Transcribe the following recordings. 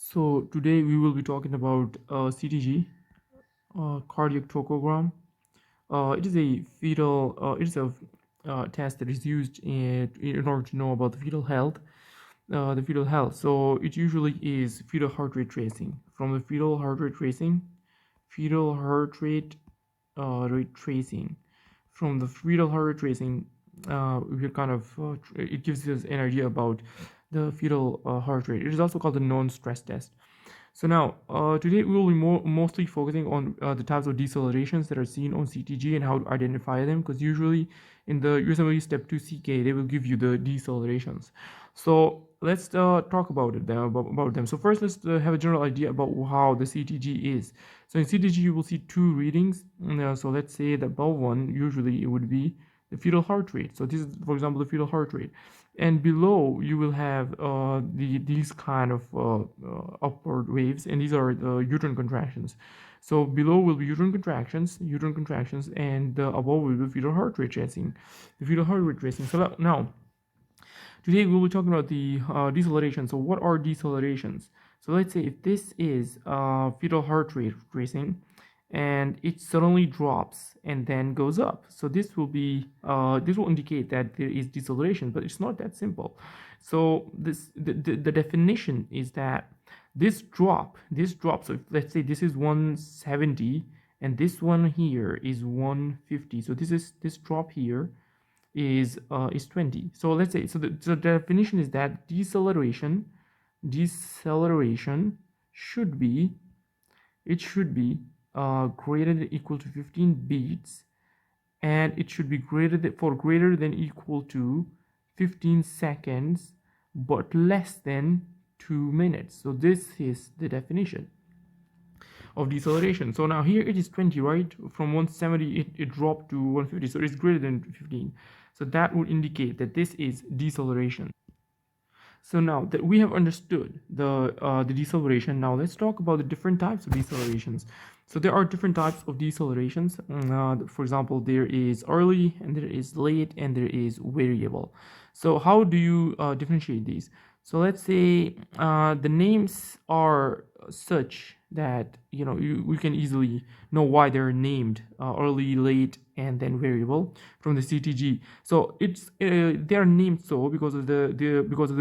So today we will be talking about CTG, cardiac topogram. It is a test that is used in order to know about the fetal health. So it usually is fetal heart rate tracing. From the fetal heart rate tracing. From the fetal heart rate tracing, we kind of it gives us an idea about the fetal heart rate. It is also called the non-stress test. So now, today we will be mostly focusing on the types of decelerations that are seen on CTG and how to identify them, because usually in the usmle step 2 CK, they will give you the decelerations. So let's talk about them. So first, let's have a general idea about how the CTG is. So in CTG, you will see two readings. So let's say the above one, usually it would be the fetal heart rate. So this is, for example, the fetal heart rate, and below you will have these kind of upward waves, and these are the uterine contractions. So below will be uterine contractions, and above will be fetal heart rate tracing, So now today we will be talking about the deceleration. So what are decelerations? So let's say if this is fetal heart rate tracing, and it suddenly drops and then goes up. So this will indicate that there is deceleration, but it's not that simple. So the definition is that this drop. So if, let's say this is 170 and this one here is 150. So this drop here is 20. So let's say, so the definition is that deceleration should be greater than equal to 15 beats, and it should be greater than equal to 15 seconds, but less than 2 minutes. So this is the definition of deceleration. So now here it is 20, right? From 170 it dropped to 150, so it's greater than 15. So that would indicate that this is deceleration. So now that we have understood the deceleration, now let's talk about the different types of decelerations. So there are different types of decelerations. For example, there is early, and there is late, and there is variable. So how do you differentiate these? So let's say the names are such that we can easily know why they're named early, late, and then variable from the CTG. So it's they are named so because of the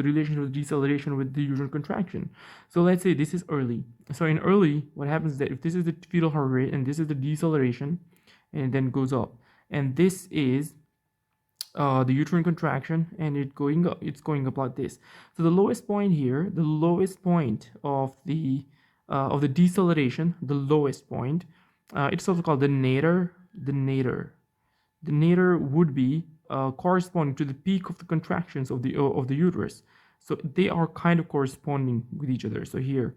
relation of deceleration with the uterine contraction. So let's say this is early. So in early, what happens is that if this is the fetal heart rate and this is the deceleration, and then goes up, and this is the uterine contraction, and it's going up like this. So the lowest point here, the lowest point of the deceleration, the lowest point, it's also called the nadir. The nadir would be corresponding to the peak of the contractions of the uterus. So they are kind of corresponding with each other. So here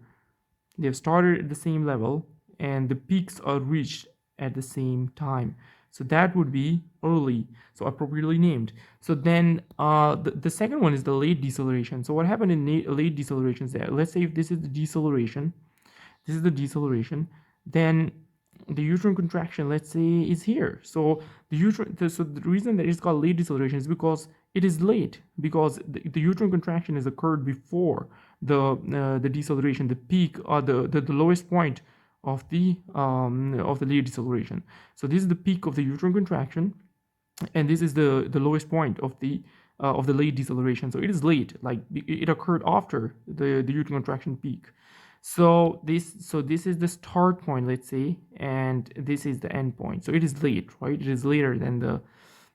they've started at the same level, and the peaks are reached at the same time. So that would be early, so appropriately named. So then the second one is the late deceleration. So what happened in late deceleration is that, let's say if this is the deceleration, then the uterine contraction, let's say, is here. So the reason that it's called late deceleration is because it is late, because the uterine contraction has occurred before the deceleration, the peak, or the lowest point of the late deceleration. So this is the peak of the uterine contraction, and this is the lowest point of the late deceleration. So it is late, like it occurred after the uterine contraction peak. So this is the start point, let's say, and this is the end point. So it is late, right? It is later than the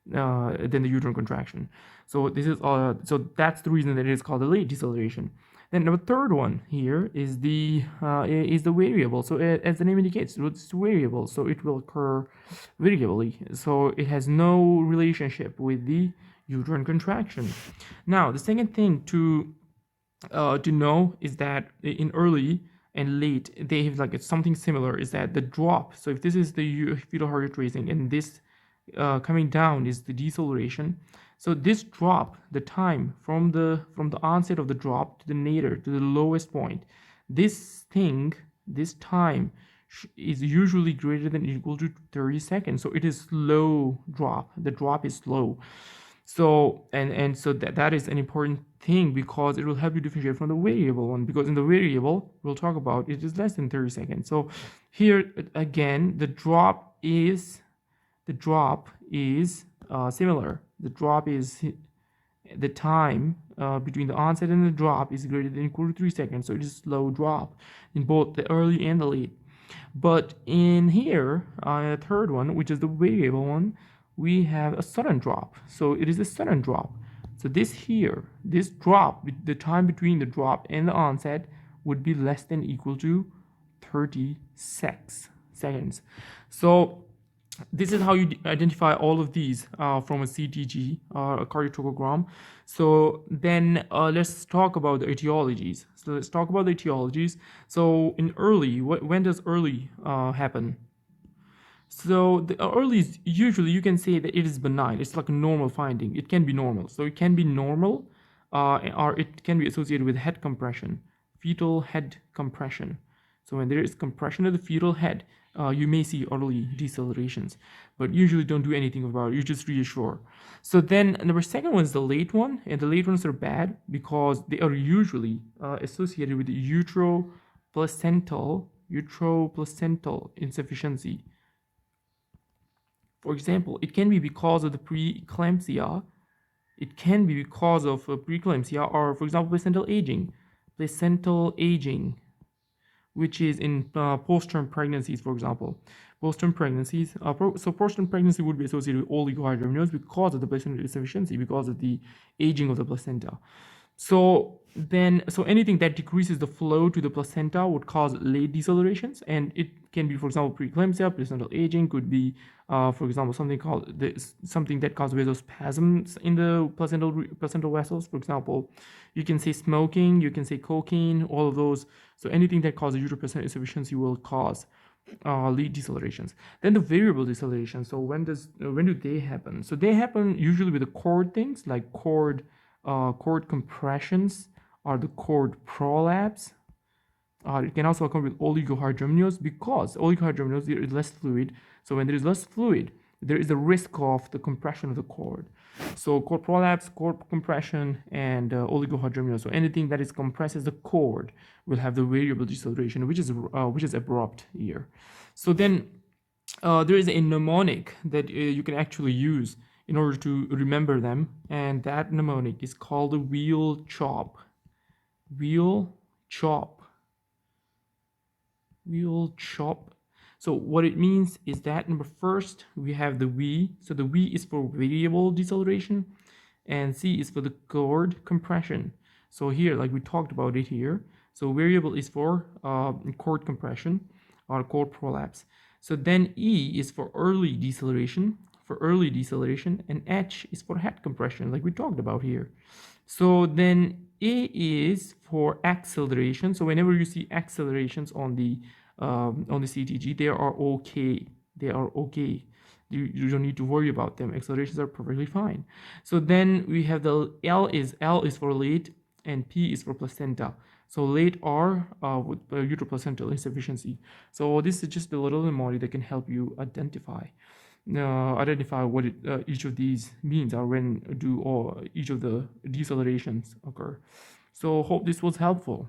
uterine contraction. So this is so that's the reason that it is called the late deceleration. Then the third one here is the variable. So as the name indicates, it's variable, so it will occur variably. So it has no relationship with the uterine contraction. Now the second thing to know is that in early and late they have like something similar, is that the drop. So if this is the fetal heart rate tracing, and this coming down is the deceleration. So this drop, the time from the onset of the drop to the nadir, to the lowest point, this time is usually greater than or equal to 30 seconds. So it is slow drop. The drop is slow. So so that is an important thing, because it will help you differentiate from the variable one, because in the variable we'll talk about it is less than 30 seconds. So here again the drop is similar. The drop is the time between the onset and the drop is greater than or equal to 3 seconds. So it is slow drop in both the early and the late. But in here, the third one, which is the variable one, we have a sudden drop. So it is a sudden drop. So this drop, the time between the drop and the onset would be less than or equal to 30 seconds. So this is how you identify all of these from a CTG or a cardiactogram. So then let's talk about the etiologies. So let's talk about the etiologies. So in early, when does early happen? So the early is usually, you can say that it is benign. It's like a normal finding. It can be normal. So it can be normal or it can be associated with head compression, fetal head compression. So when there is compression of the fetal head, you may see early decelerations, but usually don't do anything about it. You just reassure. So then number second one is the late one, and the late ones are bad because they are usually associated with uteroplacental insufficiency. For example, it can be because of the preeclampsia. It can be because of preeclampsia, or for example, placental aging, which is in post-term pregnancies, for example. Post-term pregnancies, so post-term pregnancy would be associated with oligohydramnios because of the placental insufficiency, because of the aging of the placenta. So anything that decreases the flow to the placenta would cause late decelerations, and it can be, for example, preeclampsia, placental aging, could be, for example, something that causes vasospasms in the placental vessels. For example, you can say smoking, you can say cocaine, all of those. So anything that causes uteroplacental insufficiency will cause late decelerations. Then the variable deceleration. So when do they happen? So they happen usually with the cord things like cord compressions or the cord prolapse. It can also occur with oligohydramnios, because oligohydramnios, there is less fluid. So when there is less fluid, there is a risk of the compression of the cord. So cord prolapse, cord compression, and oligohydramnios. So anything that is compresses the cord will have the variable deceleration, which is abrupt here. So then there is a mnemonic that you can actually use in order to remember them, and that mnemonic is called the wheel chop. So what it means is that number first we have the V. So the V is for variable deceleration, and C is for the cord compression. So here, like we talked about it here, so variable is for cord compression or cord prolapse. So then E is for early deceleration, and H is for head compression, like we talked about here. So then A is for acceleration. So whenever you see accelerations on the CTG, they are okay. You don't need to worry about them. Accelerations are perfectly fine. So then we have the L is for late, and P is for placenta. So late are with uteroplacental insufficiency. So this is just a little mnemonic that can help you identify what each of these means, or when do each of the decelerations occur. So hope this was helpful.